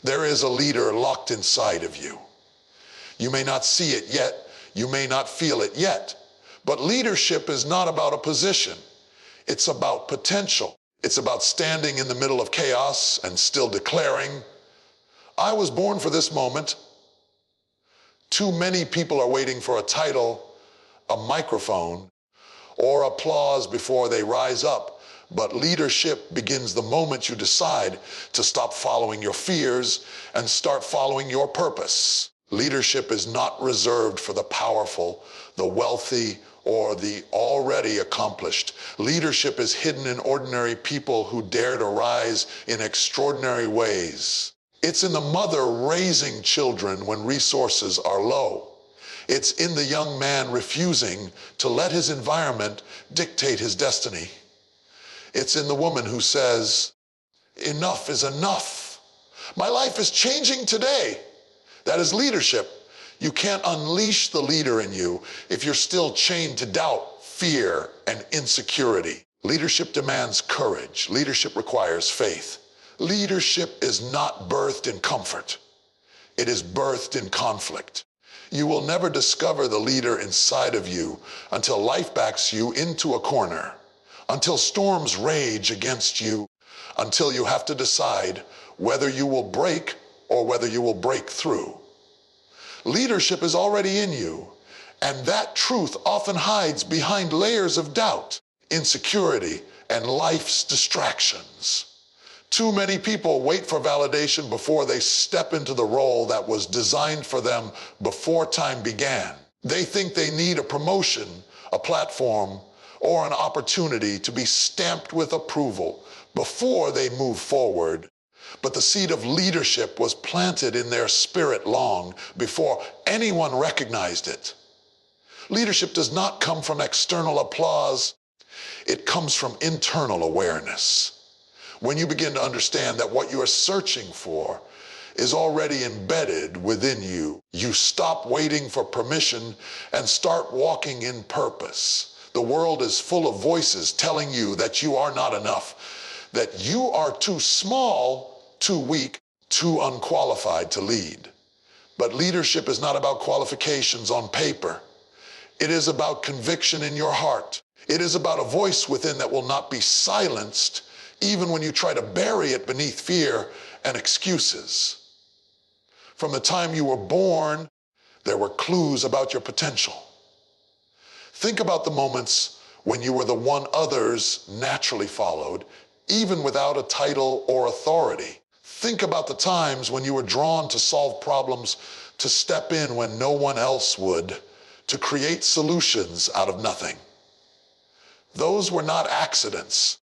There is a leader locked inside of you. You may not see it yet. You may not feel it yet. But leadership is not about a position. It's about potential. It's about standing in the middle of chaos and still declaring, I was born for this moment. Too many people are waiting for a title, a microphone, or applause before they rise up. But leadership begins the moment you decide to stop following your fears and start following your purpose. Leadership is not reserved for the powerful, the wealthy, or the already accomplished. Leadership is hidden in ordinary people who dare to rise in extraordinary ways. It's in the mother raising children when resources are low. It's in the young man refusing to let his environment dictate his destiny. It's in the woman who says, enough is enough. My life is changing today. That is leadership. You can't unleash the leader in you if you're still chained to doubt, fear, and insecurity. Leadership demands courage. Leadership requires faith. Leadership is not birthed in comfort. It is birthed in conflict. You will never discover the leader inside of you until life backs you into a corner, until storms rage against you, until you have to decide whether you will break or whether you will break through. Leadership is already in you, and that truth often hides behind layers of doubt, insecurity, and life's distractions. Too many people wait for validation before they step into the role that was designed for them before time began. They think they need a promotion, a platform, or an opportunity to be stamped with approval before they move forward. But the seed of leadership was planted in their spirit long before anyone recognized it. Leadership does not come from external applause. It comes from internal awareness. When you begin to understand that what you are searching for is already embedded within you, you stop waiting for permission and start walking in purpose. The world is full of voices telling you that you are not enough, that you are too small, too weak, too unqualified to lead. But leadership is not about qualifications on paper. It is about conviction in your heart. It is about a voice within that will not be silenced even when you try to bury it beneath fear and excuses. From the time you were born, there were clues about your potential. Think about the moments when you were the one others naturally followed, even without a title or authority. Think about the times when you were drawn to solve problems, to step in when no one else would, to create solutions out of nothing. Those were not accidents.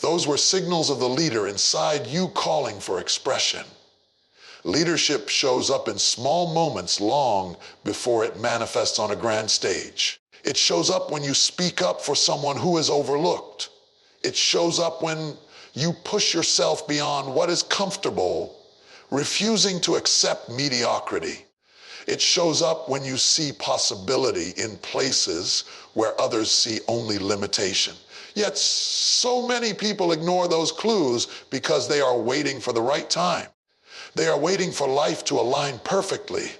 Those were signals of the leader inside you calling for expression. Leadership shows up in small moments long before it manifests on a grand stage. It shows up when you speak up for someone who is overlooked. It shows up when you push yourself beyond what is comfortable, refusing to accept mediocrity. It shows up when you see possibility in places where others see only limitation. Yet so many people ignore those clues because they are waiting for the right time. They are waiting for life to align perfectly,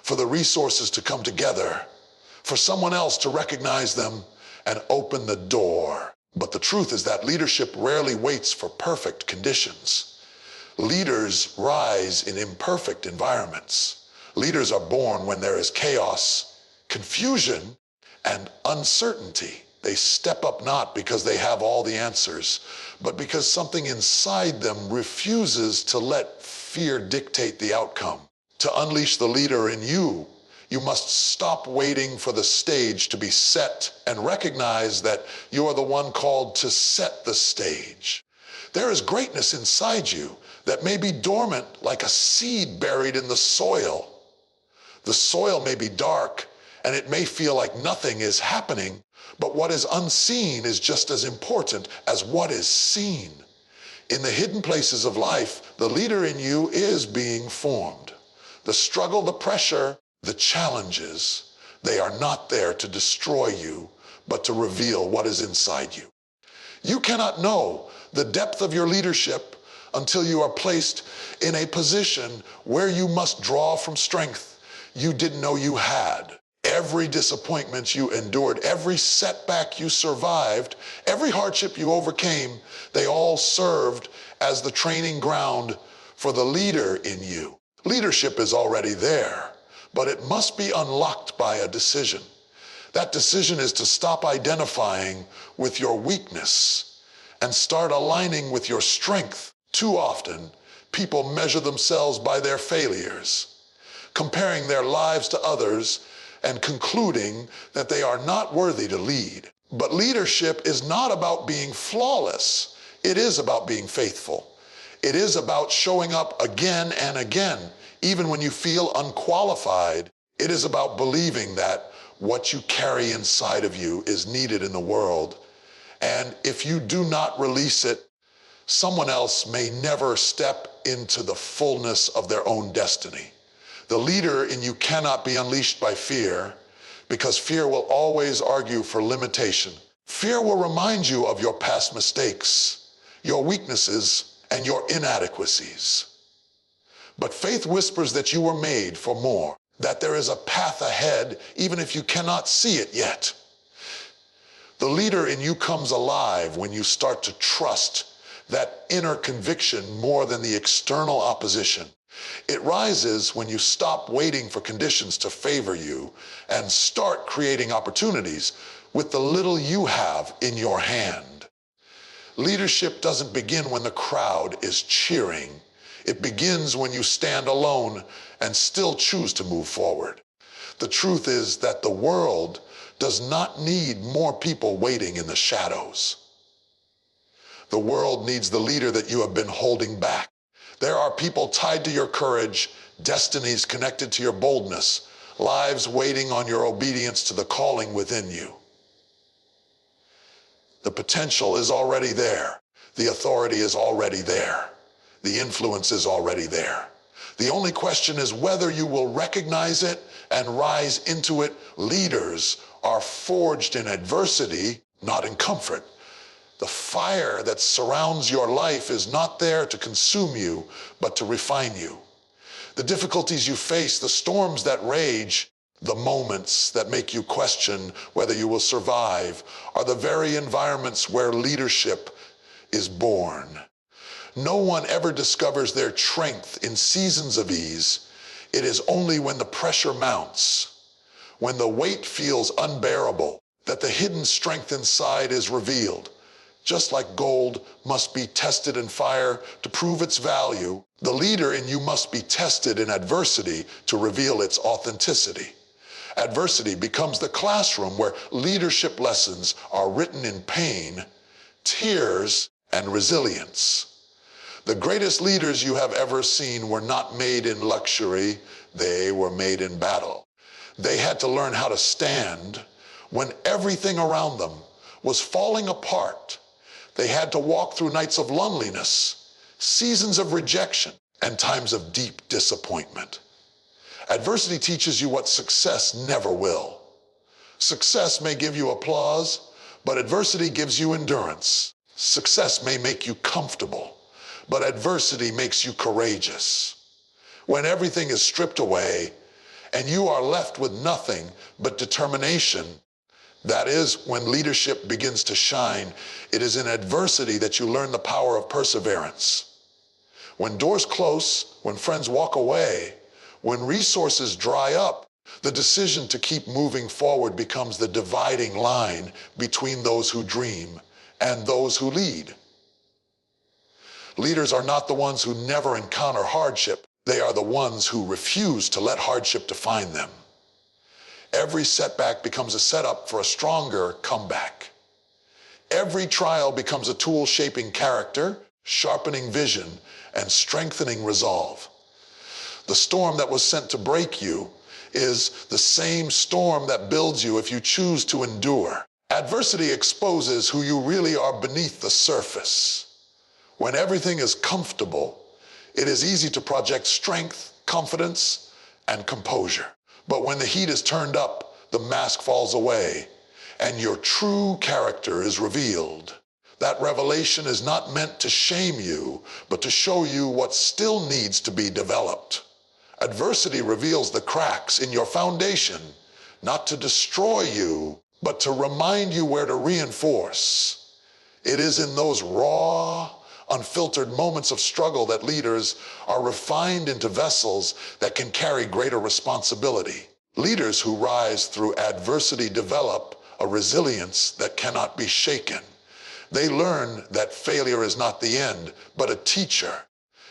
for the resources to come together, for someone else to recognize them and open the door. But the truth is that leadership rarely waits for perfect conditions. Leaders rise in imperfect environments. Leaders are born when there is chaos, confusion, and uncertainty. They step up not because they have all the answers, but because something inside them refuses to let fear dictate the outcome. To unleash the leader in you, you must stop waiting for the stage to be set and recognize that you are the one called to set the stage. There is greatness inside you that may be dormant like a seed buried in the soil. The soil may be dark and it may feel like nothing is happening, but what is unseen is just as important as what is seen. In the hidden places of life, the leader in you is being formed. The struggle, the pressure, the challenges, they are not there to destroy you, but to reveal what is inside you. You cannot know the depth of your leadership until you are placed in a position where you must draw from strength you didn't know you had. Every disappointment you endured, every setback you survived, every hardship you overcame, they all served as the training ground for the leader in you. Leadership is already there, but it must be unlocked by a decision. That decision is to stop identifying with your weakness and start aligning with your strength. Too often, people measure themselves by their failures, comparing their lives to others and concluding that they are not worthy to lead. But leadership is not about being flawless. It is about being faithful. It is about showing up again and again, even when you feel unqualified. It is about believing that what you carry inside of you is needed in the world. And if you do not release it, someone else may never step into the fullness of their own destiny. The leader in you cannot be unleashed by fear, because fear will always argue for limitation. Fear will remind you of your past mistakes, your weaknesses, and your inadequacies. But faith whispers that you were made for more, that there is a path ahead even if you cannot see it yet. The leader in you comes alive when you start to trust that inner conviction more than the external opposition. It rises when you stop waiting for conditions to favor you and start creating opportunities with the little you have in your hand. Leadership doesn't begin when the crowd is cheering. It begins when you stand alone and still choose to move forward. The truth is that the world does not need more people waiting in the shadows. The world needs the leader that you have been holding back. There are people tied to your courage, destinies connected to your boldness, lives waiting on your obedience to the calling within you. The potential is already there. The authority is already there. The influence is already there. The only question is whether you will recognize it and rise into it. Leaders are forged in adversity, not in comfort. The fire that surrounds your life is not there to consume you, but to refine you. The difficulties you face, the storms that rage, the moments that make you question whether you will survive, are the very environments where leadership is born. No one ever discovers their strength in seasons of ease. It is only when the pressure mounts, when the weight feels unbearable, that the hidden strength inside is revealed. Just like gold must be tested in fire to prove its value, the leader in you must be tested in adversity to reveal its authenticity. Adversity becomes the classroom where leadership lessons are written in pain, tears, and resilience. The greatest leaders you have ever seen were not made in luxury, they were made in battle. They had to learn how to stand when everything around them was falling apart. They had to walk through nights of loneliness, seasons of rejection, and times of deep disappointment. Adversity teaches you what success never will. Success may give you applause, but adversity gives you endurance. Success may make you comfortable, but adversity makes you courageous. When everything is stripped away and you are left with nothing but determination, that is when leadership begins to shine. It is in adversity that you learn the power of perseverance. When doors close, when friends walk away, when resources dry up, the decision to keep moving forward becomes the dividing line between those who dream and those who lead. Leaders are not the ones who never encounter hardship. They are the ones who refuse to let hardship define them. Every setback becomes a setup for a stronger comeback. Every trial becomes a tool shaping character, sharpening vision, and strengthening resolve. The storm that was sent to break you is the same storm that builds you if you choose to endure. Adversity exposes who you really are beneath the surface. When everything is comfortable, it is easy to project strength, confidence, and composure. But when the heat is turned up, the mask falls away, and your true character is revealed. That revelation is not meant to shame you, but to show you what still needs to be developed. Adversity reveals the cracks in your foundation, not to destroy you, but to remind you where to reinforce. It is in those raw, unfiltered moments of struggle that leaders are refined into vessels that can carry greater responsibility. Leaders who rise through adversity develop a resilience that cannot be shaken. They learn that failure is not the end, but a teacher.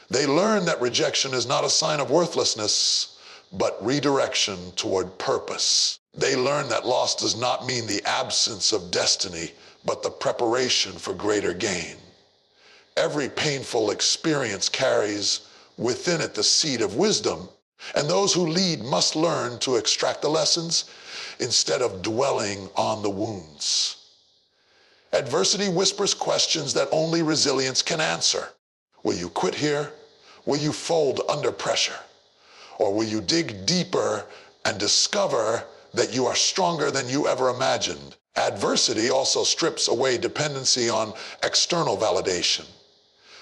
They learn that rejection is not a sign of worthlessness, but redirection toward purpose. They learn that loss does not mean the absence of destiny, but the preparation for greater gain. Every painful experience carries within it the seed of wisdom, and those who lead must learn to extract the lessons instead of dwelling on the wounds. Adversity whispers questions that only resilience can answer. Will you quit here? Will you fold under pressure? Or will you dig deeper and discover that you are stronger than you ever imagined? Adversity also strips away dependency on external validation.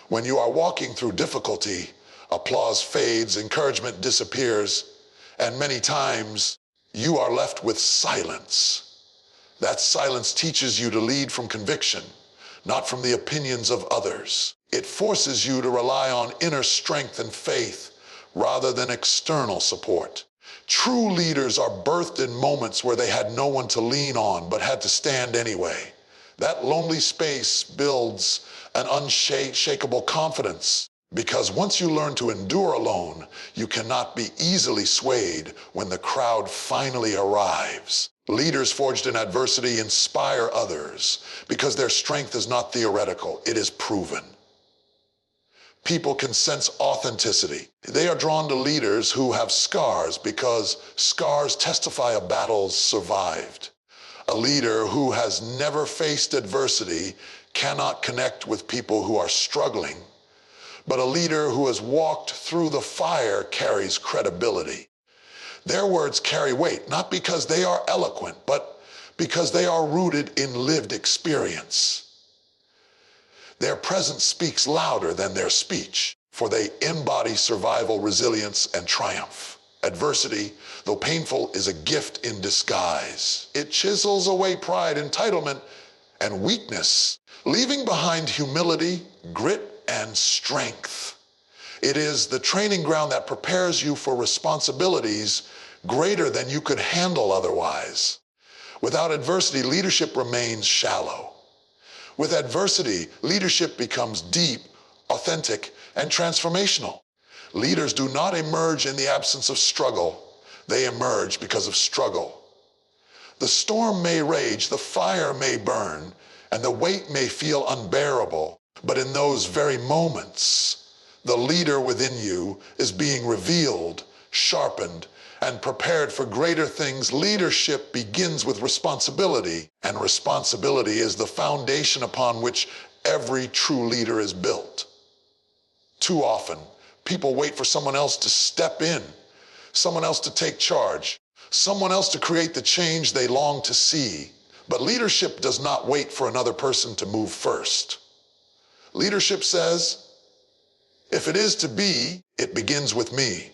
When you are walking through difficulty, applause fades, encouragement disappears, and many times you are left with silence. That silence teaches you to lead from conviction, not from the opinions of others. It forces you to rely on inner strength and faith rather than external support. True leaders are birthed in moments where they had no one to lean on but had to stand anyway. That lonely space builds an unshakable confidence, because once you learn to endure alone, you cannot be easily swayed when the crowd finally arrives. Leaders forged in adversity inspire others because their strength is not theoretical, it is proven. People can sense authenticity. They are drawn to leaders who have scars because scars testify of battles survived. A leader who has never faced adversity cannot connect with people who are struggling, but a leader who has walked through the fire carries credibility. Their words carry weight, not because they are eloquent, but because they are rooted in lived experience. Their presence speaks louder than their speech, for they embody survival, resilience, and triumph. Adversity, though painful, is a gift in disguise. It chisels away pride, entitlement, and weakness, leaving behind humility, grit, and strength. It is the training ground that prepares you for responsibilities greater than you could handle otherwise. Without adversity, leadership remains shallow. With adversity, leadership becomes deep, authentic, and transformational. Leaders do not emerge in the absence of struggle. They emerge because of struggle. The storm may rage, the fire may burn, and the weight may feel unbearable, but in those very moments, the leader within you is being revealed, sharpened, and prepared for greater things. Leadership begins with responsibility, and responsibility is the foundation upon which every true leader is built. Too often, people wait for someone else to step in, someone else to take charge, someone else to create the change they long to see. But leadership does not wait for another person to move first. Leadership says, if it is to be, it begins with me.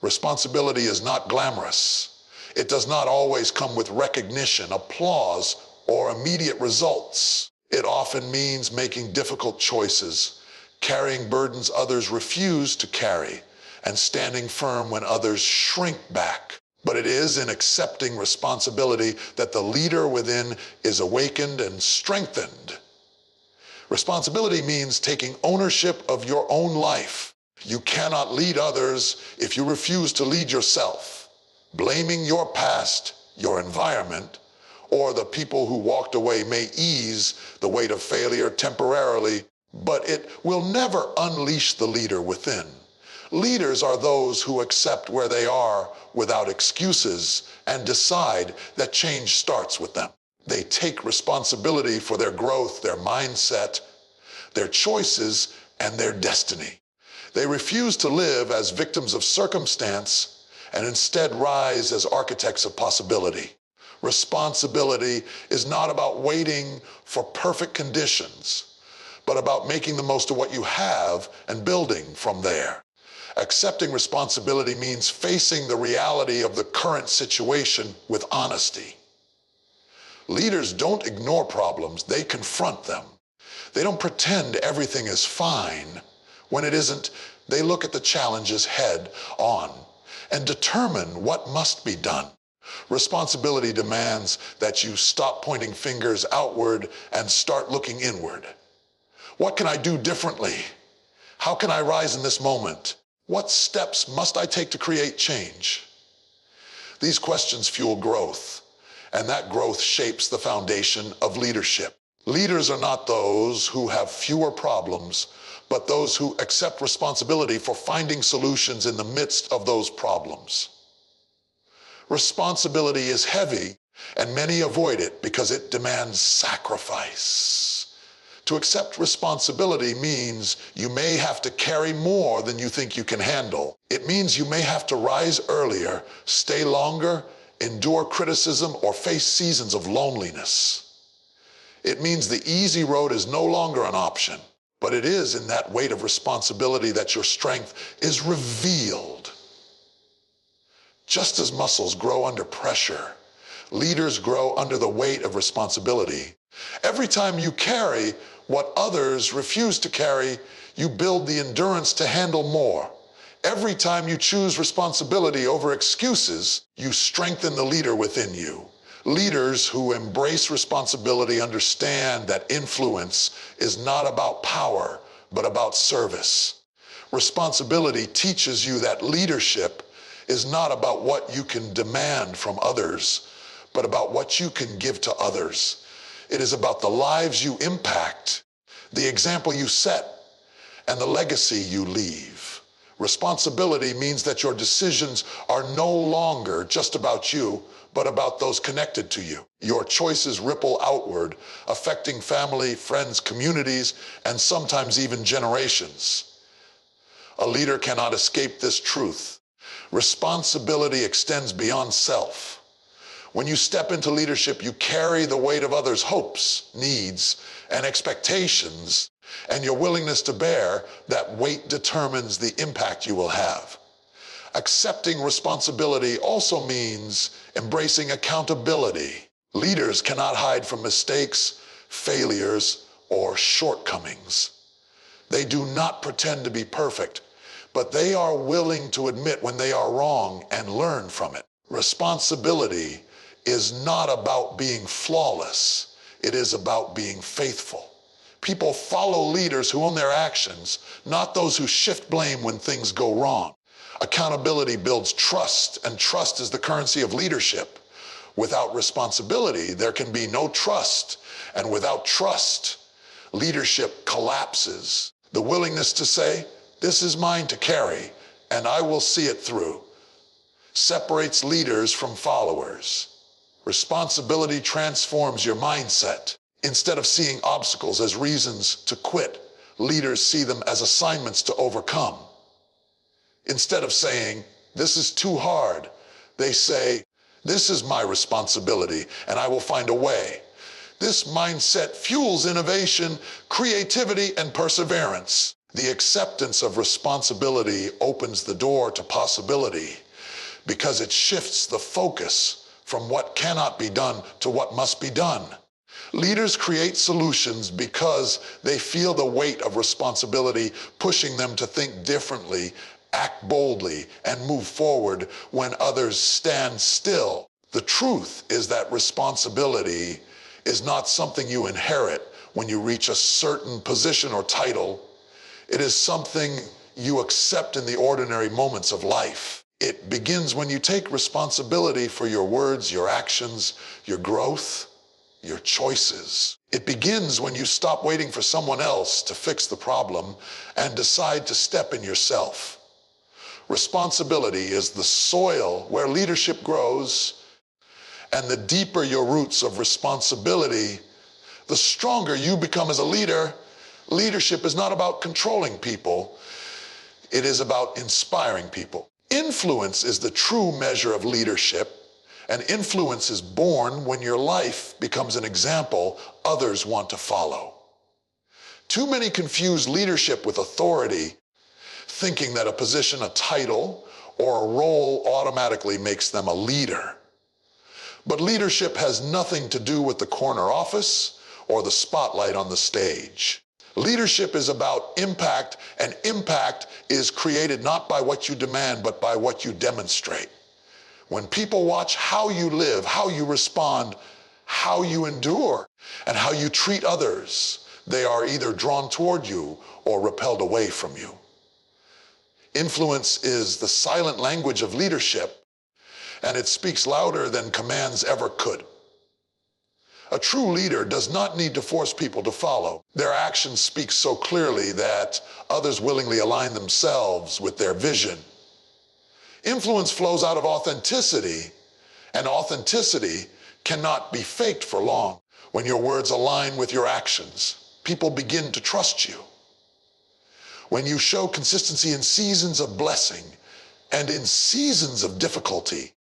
Responsibility is not glamorous. It does not always come with recognition, applause, or immediate results. It often means making difficult choices, carrying burdens others refuse to carry, and standing firm when others shrink back. But it is in accepting responsibility that the leader within is awakened and strengthened. Responsibility means taking ownership of your own life. You cannot lead others if you refuse to lead yourself. Blaming your past, your environment, or the people who walked away may ease the weight of failure temporarily, but it will never unleash the leader within. Leaders are those who accept where they are without excuses and decide that change starts with them. They take responsibility for their growth, their mindset, their choices, and their destiny. They refuse to live as victims of circumstance and instead rise as architects of possibility. Responsibility is not about waiting for perfect conditions, but about making the most of what you have and building from there. Accepting responsibility means facing the reality of the current situation with honesty. Leaders don't ignore problems, they confront them. They don't pretend everything is fine when it isn't. They look at the challenges head on and determine what must be done. Responsibility demands that you stop pointing fingers outward and start looking inward. What can I do differently? How can I rise in this moment? What steps must I take to create change? These questions fuel growth, and that growth shapes the foundation of leadership. Leaders are not those who have fewer problems, but those who accept responsibility for finding solutions in the midst of those problems. Responsibility is heavy, and many avoid it because it demands sacrifice. To accept responsibility means you may have to carry more than you think you can handle. It means you may have to rise earlier, stay longer, endure criticism, or face seasons of loneliness. It means the easy road is no longer an option, but it is in that weight of responsibility that your strength is revealed. Just as muscles grow under pressure, leaders grow under the weight of responsibility. Every time you carry what others refuse to carry, you build the endurance to handle more. Every time you choose responsibility over excuses, you strengthen the leader within you. Leaders who embrace responsibility understand that influence is not about power, but about service. Responsibility teaches you that leadership is not about what you can demand from others, but about what you can give to others. It is about the lives you impact, the example you set, and the legacy you leave. Responsibility means that your decisions are no longer just about you, but about those connected to you. Your choices ripple outward, affecting family, friends, communities, and sometimes even generations. A leader cannot escape this truth. Responsibility extends beyond self. When you step into leadership, you carry the weight of others' hopes, needs, and expectations, and your willingness to bear that weight determines the impact you will have. Accepting responsibility also means embracing accountability. Leaders cannot hide from mistakes, failures, or shortcomings. They do not pretend to be perfect, but they are willing to admit when they are wrong and learn from it. Responsibility is not about being flawless. It is about being faithful. People follow leaders who own their actions, not those who shift blame when things go wrong. Accountability builds trust, and trust is the currency of leadership. Without responsibility, there can be no trust, and without trust, leadership collapses. The willingness to say, "This is mine to carry, and I will see it through," separates leaders from followers. Responsibility transforms your mindset. Instead of seeing obstacles as reasons to quit, leaders see them as assignments to overcome. Instead of saying, "This is too hard," they say, "This is my responsibility, and I will find a way." This mindset fuels innovation, creativity, and perseverance. The acceptance of responsibility opens the door to possibility because it shifts the focus from what cannot be done to what must be done. Leaders create solutions because they feel the weight of responsibility pushing them to think differently, act boldly, and move forward when others stand still. The truth is that responsibility is not something you inherit when you reach a certain position or title. It is something you accept in the ordinary moments of life. It begins when you take responsibility for your words, your actions, your growth, your choices. It begins when you stop waiting for someone else to fix the problem and decide to step in yourself. Responsibility is the soil where leadership grows, and the deeper your roots of responsibility, the stronger you become as a leader. Leadership is not about controlling people. It is about inspiring people. Influence is the true measure of leadership, And influence is born when your life becomes an example others want to follow. Too many confuse leadership with authority, thinking that a position, a title, or a role automatically makes them a leader. But leadership has nothing to do with the corner office or the spotlight on the stage. Leadership is about impact, and impact is created not by what you demand, but by what you demonstrate. When people watch how you live, how you respond, how you endure, and how you treat others, they are either drawn toward you or repelled away from you. Influence is the silent language of leadership, and it speaks louder than commands ever could. A true leader does not need to force people to follow. Their actions speak so clearly that others willingly align themselves with their vision. Influence flows out of authenticity, and authenticity cannot be faked for long. When your words align with your actions, people begin to trust you. When you show consistency in seasons of blessing and in seasons of difficulty,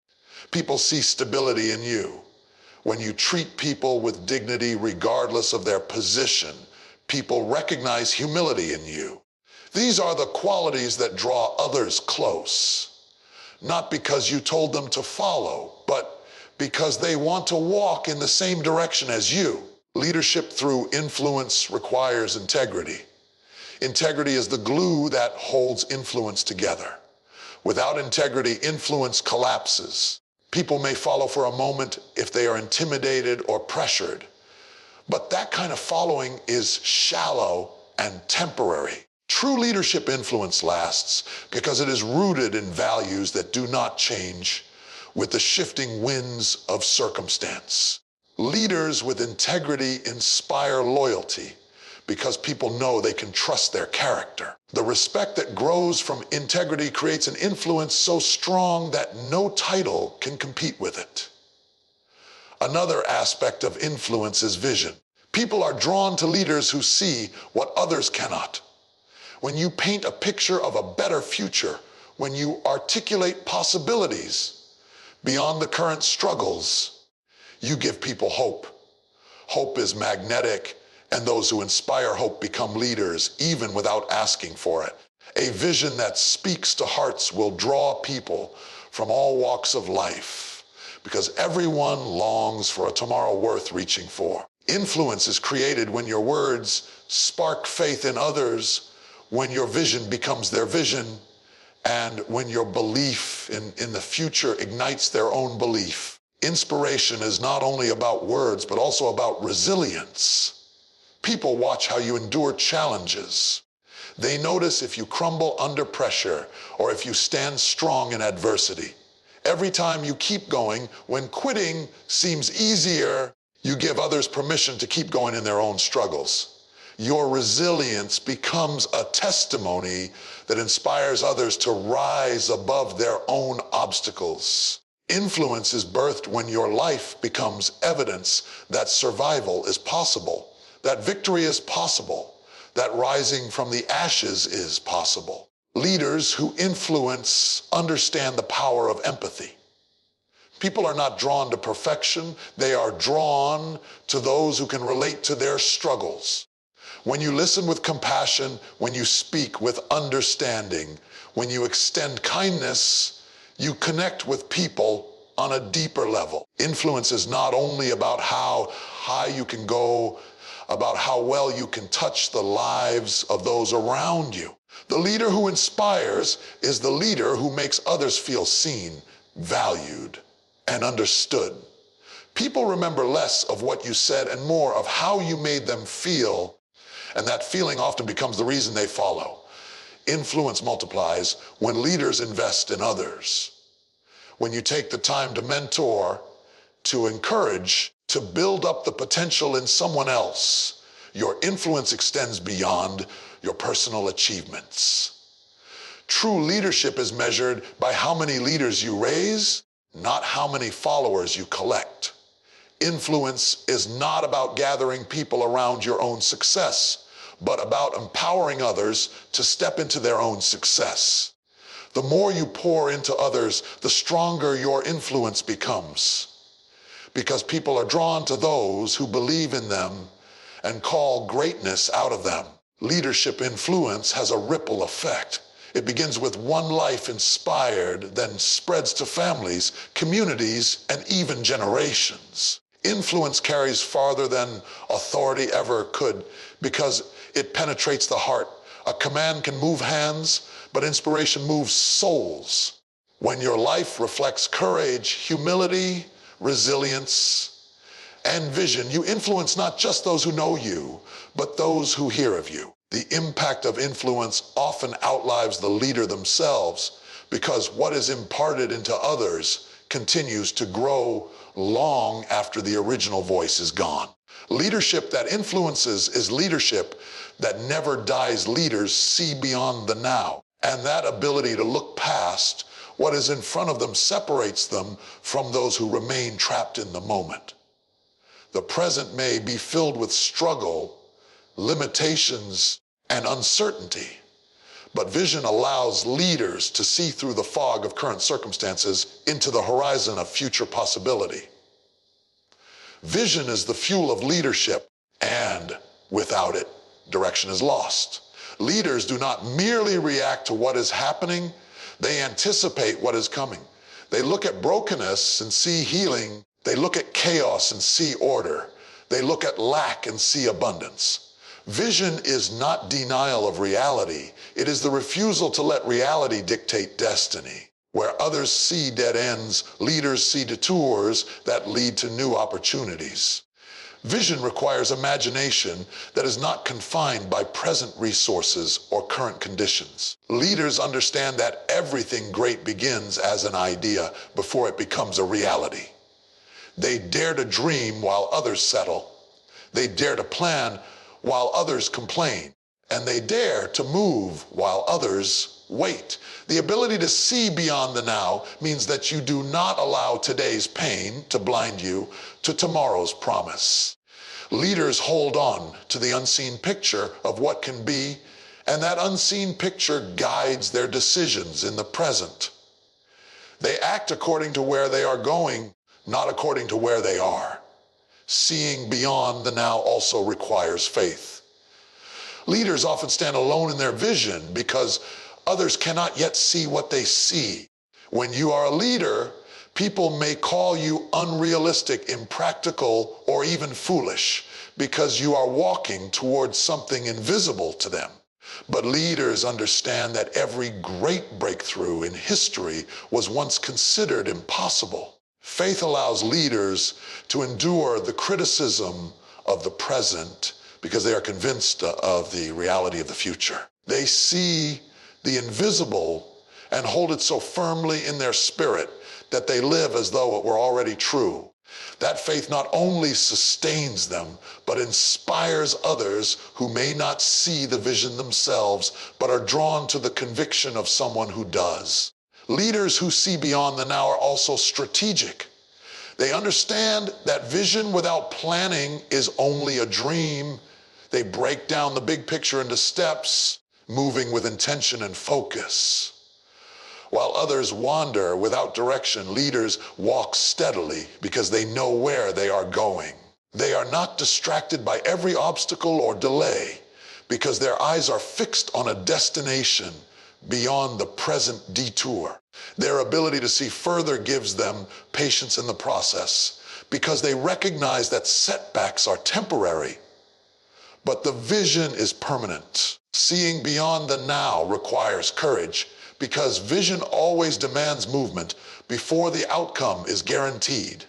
people see stability in you. When you treat people with dignity regardless of their position, people recognize humility in you. These are the qualities that draw others close, not because you told them to follow, but because they want to walk in the same direction as you. Leadership through influence requires integrity. Integrity is the glue that holds influence together. Without integrity, influence collapses. People may follow for a moment if they are intimidated or pressured, but that kind of following is shallow and temporary. True leadership influence lasts because it is rooted in values that do not change with the shifting winds of circumstance. Leaders with integrity inspire loyalty because people know they can trust their character. The respect that grows from integrity creates an influence so strong that no title can compete with it. Another aspect of influence is vision. People are drawn to leaders who see what others cannot. When you paint a picture of a better future, when you articulate possibilities beyond the current struggles, you give people hope. Hope is magnetic, and those who inspire hope become leaders even without asking for it. A vision that speaks to hearts will draw people from all walks of life because everyone longs for a tomorrow worth reaching for. Influence is created when your words spark faith in others, when your vision becomes their vision, and when your belief in the future ignites their own belief. Inspiration is not only about words, but also about resilience. People watch how you endure challenges. They notice if you crumble under pressure or if you stand strong in adversity. Every time you keep going, when quitting seems easier, you give others permission to keep going in their own struggles. Your resilience becomes a testimony that inspires others to rise above their own obstacles. Influence is birthed when your life becomes evidence that survival is possible, that victory is possible, that rising from the ashes is possible. Leaders who influence understand the power of empathy. People are not drawn to perfection, they are drawn to those who can relate to their struggles. When you listen with compassion, when you speak with understanding, when you extend kindness, you connect with people on a deeper level. Influence is not only about how high you can go, about how well you can touch the lives of those around you. The leader who inspires is the leader who makes others feel seen, valued, and understood. People remember less of what you said and more of how you made them feel, and that feeling often becomes the reason they follow. Influence multiplies when leaders invest in others. When you take the time to mentor, to encourage, to build up the potential in someone else, your influence extends beyond your personal achievements. True leadership is measured by how many leaders you raise, not how many followers you collect. Influence is not about gathering people around your own success, but about empowering others to step into their own success. The more you pour into others, the stronger your influence becomes, because people are drawn to those who believe in them and call greatness out of them. Leadership influence has a ripple effect. It begins with one life inspired, then spreads to families, communities, and even generations. Influence carries farther than authority ever could because it penetrates the heart. A command can move hands, but inspiration moves souls. When your life reflects courage, humility, resilience, and vision, you influence not just those who know you, but those who hear of you. The impact of influence often outlives the leader themselves because what is imparted into others continues to grow long after the original voice is gone. Leadership that influences is leadership that never dies. Leaders see beyond the now, and that ability to look past what is in front of them separates them from those who remain trapped in the moment. The present may be filled with struggle, limitations, and uncertainty, but vision allows leaders to see through the fog of current circumstances into the horizon of future possibility. Vision is the fuel of leadership, and without it, direction is lost. Leaders do not merely react to what is happening, they anticipate what is coming. They look at brokenness and see healing. They look at chaos and see order. They look at lack and see abundance. Vision is not denial of reality. It is the refusal to let reality dictate destiny. Where others see dead ends, leaders see detours that lead to new opportunities. Vision requires imagination that is not confined by present resources or current conditions. Leaders understand that everything great begins as an idea before it becomes a reality. They dare to dream while others settle. They dare to plan while others complain. And they dare to move while others wait. The ability to see beyond the now means that you do not allow today's pain to blind you to tomorrow's promise. Leaders hold on to the unseen picture of what can be, and that unseen picture guides their decisions in the present. They act according to where they are going, not according to where they are. Seeing beyond the now also requires faith. Leaders often stand alone in their vision because others cannot yet see what they see. When you are a leader, people may call you unrealistic, impractical, or even foolish because you are walking towards something invisible to them. But leaders understand that every great breakthrough in history was once considered impossible. Faith allows leaders to endure the criticism of the present because they are convinced of the reality of the future. They see the invisible and hold it so firmly in their spirit that they live as though it were already true. That faith not only sustains them, but inspires others who may not see the vision themselves, but are drawn to the conviction of someone who does. Leaders who see beyond the now are also strategic. They understand that vision without planning is only a dream. They break down the big picture into steps, moving with intention and focus. While others wander without direction, leaders walk steadily because they know where they are going. They are not distracted by every obstacle or delay because their eyes are fixed on a destination beyond the present detour. Their ability to see further gives them patience in the process because they recognize that setbacks are temporary, but the vision is permanent. Seeing beyond the now requires courage because vision always demands movement before the outcome is guaranteed.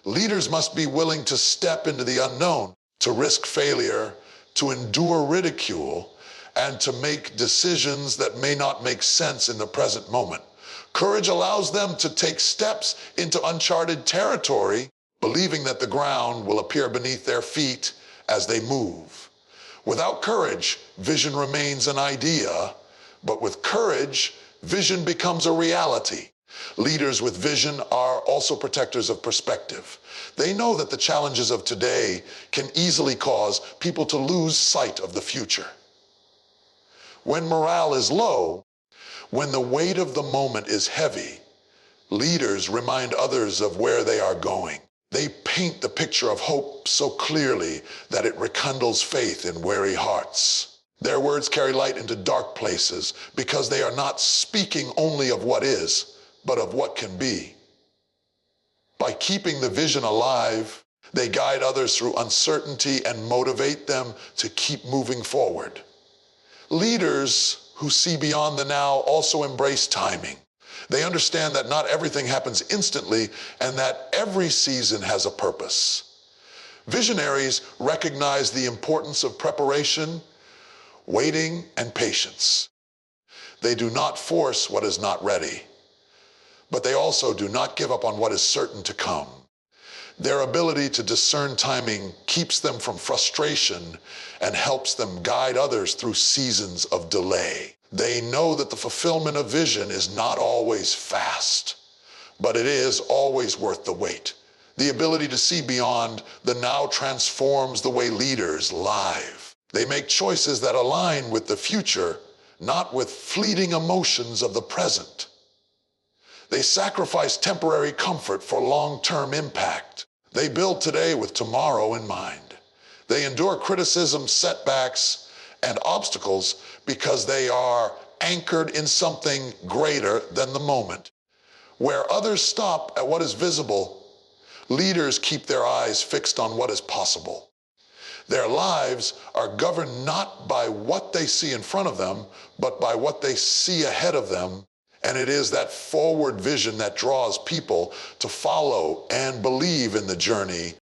Leaders must be willing to step into the unknown, to risk failure, to endure ridicule, and to make decisions that may not make sense in the present moment. Courage allows them to take steps into uncharted territory, believing that the ground will appear beneath their feet as they move. Without courage, vision remains an idea, but with courage, vision becomes a reality. Leaders with vision are also protectors of perspective. They know that the challenges of today can easily cause people to lose sight of the future. When morale is low, When the weight of the moment is heavy, leaders remind others of where they are going. They paint the picture of hope so clearly that it rekindles faith in weary hearts. Their words carry light into dark places because they are not speaking only of what is, but of what can be. By keeping the vision alive, they guide others through uncertainty and motivate them to keep moving forward. Leaders who see beyond the now also embrace timing. They understand that not everything happens instantly and that every season has a purpose. Visionaries recognize the importance of preparation, waiting, and patience. They do not force what is not ready, but they also do not give up on what is certain to come. Their ability to discern timing keeps them from frustration and helps them guide others through seasons of delay. They know that the fulfillment of vision is not always fast, but it is always worth the wait. The ability to see beyond the now transforms the way leaders live. They make choices that align with the future, not with fleeting emotions of the present. They sacrifice temporary comfort for long-term impact. They build today with tomorrow in mind. They endure criticism, setbacks, and obstacles because they are anchored in something greater than the moment. Where others stop at what is visible, leaders keep their eyes fixed on what is possible. Their lives are governed not by what they see in front of them, but by what they see ahead of them. And it is that forward vision that draws people to follow and believe in the journey